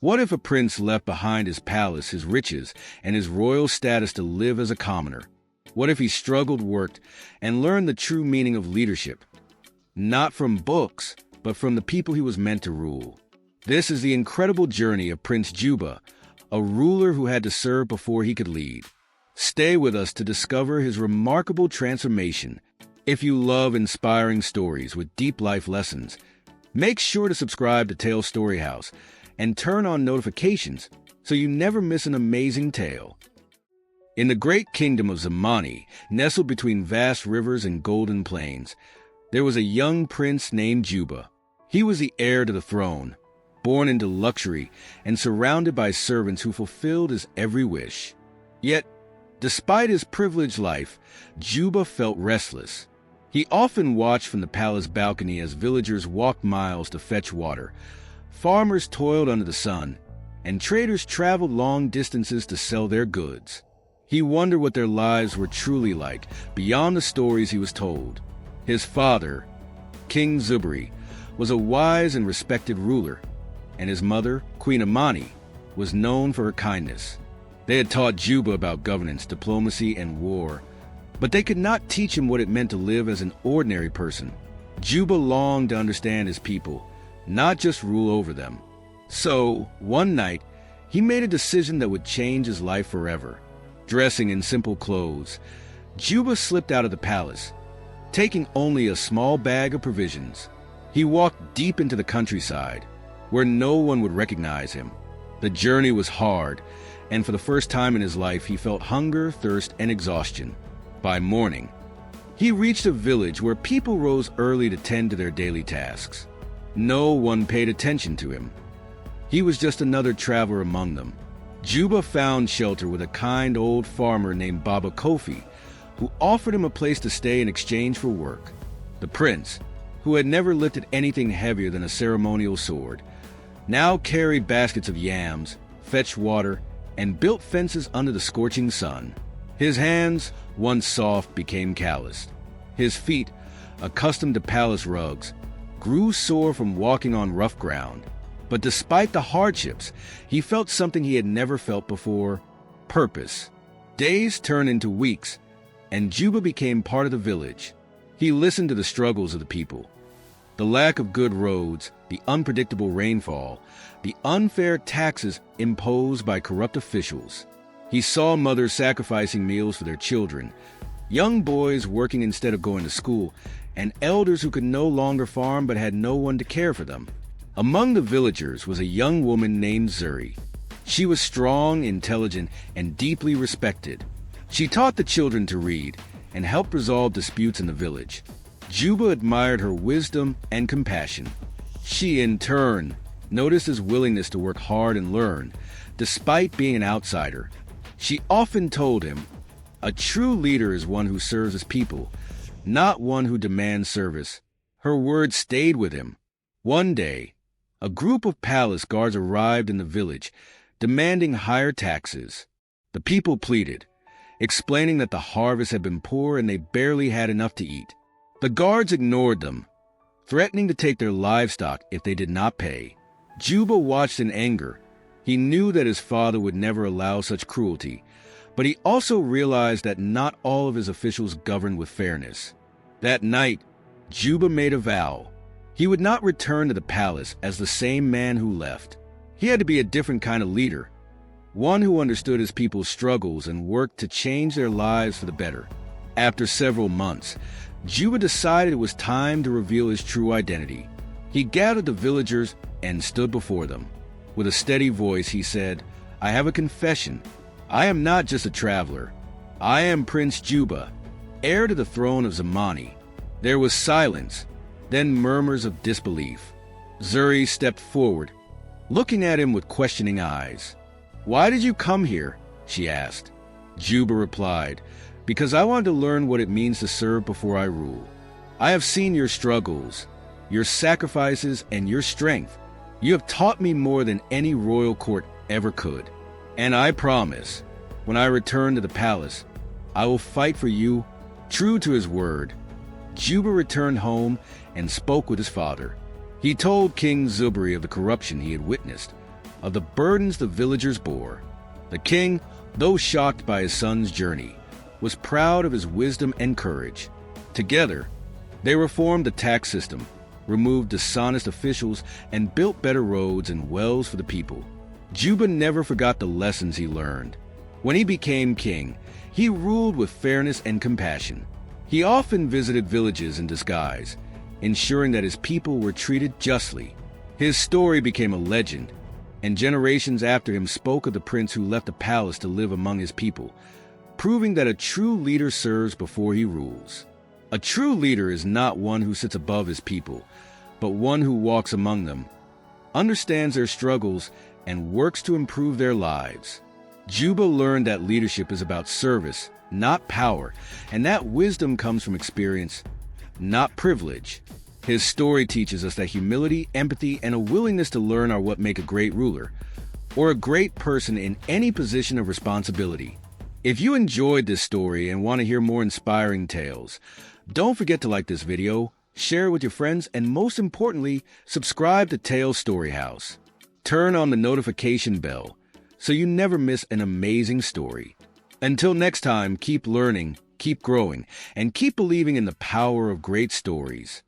What if a prince left behind his palace, his riches, and his royal status to live as a commoner? What if he struggled, worked, and learned the true meaning of leadership? Not from books, but from the people he was meant to rule. This is the incredible journey of Prince Juba, a ruler who had to serve before he could lead. Stay with us to discover his remarkable transformation. If you love inspiring stories with deep life lessons, make sure to subscribe to Tale Story House and turn on notifications so you never miss an amazing tale. In the great kingdom of Zamani, nestled between vast rivers and golden plains, there was a young prince named Juba. He was the heir to the throne, born into luxury and surrounded by servants who fulfilled his every wish. Yet, despite his privileged life, Juba felt restless. He often watched from the palace balcony as villagers walked miles to fetch water, farmers toiled under the sun, and traders traveled long distances to sell their goods. He wondered what their lives were truly like, beyond the stories he was told. His father, King Zubri, was a wise and respected ruler, and his mother, Queen Amani, was known for her kindness. They had taught Juba about governance, diplomacy, and war, but they could not teach him what it meant to live as an ordinary person. Juba longed to understand his people, not just rule over them. So, one night, he made a decision that would change his life forever. Dressing in simple clothes, Juba slipped out of the palace, taking only a small bag of provisions. He walked deep into the countryside, where no one would recognize him. The journey was hard, and for the first time in his life, he felt hunger, thirst, and exhaustion. By morning, he reached a village where people rose early to tend to their daily tasks. No one paid attention to him. He was just another traveler among them. Juba found shelter with a kind old farmer named Baba Kofi, who offered him a place to stay in exchange for work. The prince, who had never lifted anything heavier than a ceremonial sword, now carried baskets of yams, fetched water, and built fences under the scorching sun. His hands, once soft, became calloused. His feet, accustomed to palace rugs, grew sore from walking on rough ground. But despite the hardships, he felt something he had never felt before: purpose. Days turned into weeks, and Juba became part of the village. He listened to the struggles of the people. The lack of good roads, the unpredictable rainfall, the unfair taxes imposed by corrupt officials. He saw mothers sacrificing meals for their children, young boys working instead of going to school, and elders who could no longer farm but had no one to care for them. Among the villagers was a young woman named Zuri. She was strong, intelligent, and deeply respected. She taught the children to read and helped resolve disputes in the village. Juba admired her wisdom and compassion. She, in turn, noticed his willingness to work hard and learn, despite being an outsider. She often told him, "A true leader is one who serves his people, not one who demands service." Her words stayed with him. One day, a group of palace guards arrived in the village, demanding higher taxes. The people pleaded, explaining that the harvest had been poor and they barely had enough to eat. The guards ignored them, threatening to take their livestock if they did not pay. Juba watched in anger. He knew that his father would never allow such cruelty, but he also realized that not all of his officials governed with fairness. That night, Juba made a vow. He would not return to the palace as the same man who left. He had to be a different kind of leader, one who understood his people's struggles and worked to change their lives for the better. After several months, Juba decided it was time to reveal his true identity. He gathered the villagers and stood before them. With a steady voice, he said, "I have a confession. I am not just a traveler. I am Prince Juba, heir to the throne of Zamani." There was silence, then murmurs of disbelief. Zuri stepped forward, looking at him with questioning eyes. "Why did you come here?" she asked. Juba replied, "Because I wanted to learn what it means to serve before I rule. I have seen your struggles, your sacrifices, and your strength. You have taught me more than any royal court ever could. And I promise, when I return to the palace, I will fight for you." True to his word, Juba returned home and spoke with his father. He told King Zubri of the corruption he had witnessed, of the burdens the villagers bore. The king, though shocked by his son's journey, was proud of his wisdom and courage. Together, they reformed the tax system, removed dishonest officials, and built better roads and wells for the people. Juba never forgot the lessons he learned. When he became king, he ruled with fairness and compassion. He often visited villages in disguise, ensuring that his people were treated justly. His story became a legend, and generations after him spoke of the prince who left the palace to live among his people, proving that a true leader serves before he rules. A true leader is not one who sits above his people, but one who walks among them, understands their struggles, and works to improve their lives. Juba learned that leadership is about service, not power, and that wisdom comes from experience, not privilege. His story teaches us that humility, empathy, and a willingness to learn are what make a great ruler, or a great person in any position of responsibility. If you enjoyed this story and want to hear more inspiring tales, don't forget to like this video, share it with your friends, and most importantly, subscribe to Tales Story House. Turn on the notification bell so you never miss an amazing story. Until next time, keep learning, keep growing, and keep believing in the power of great stories.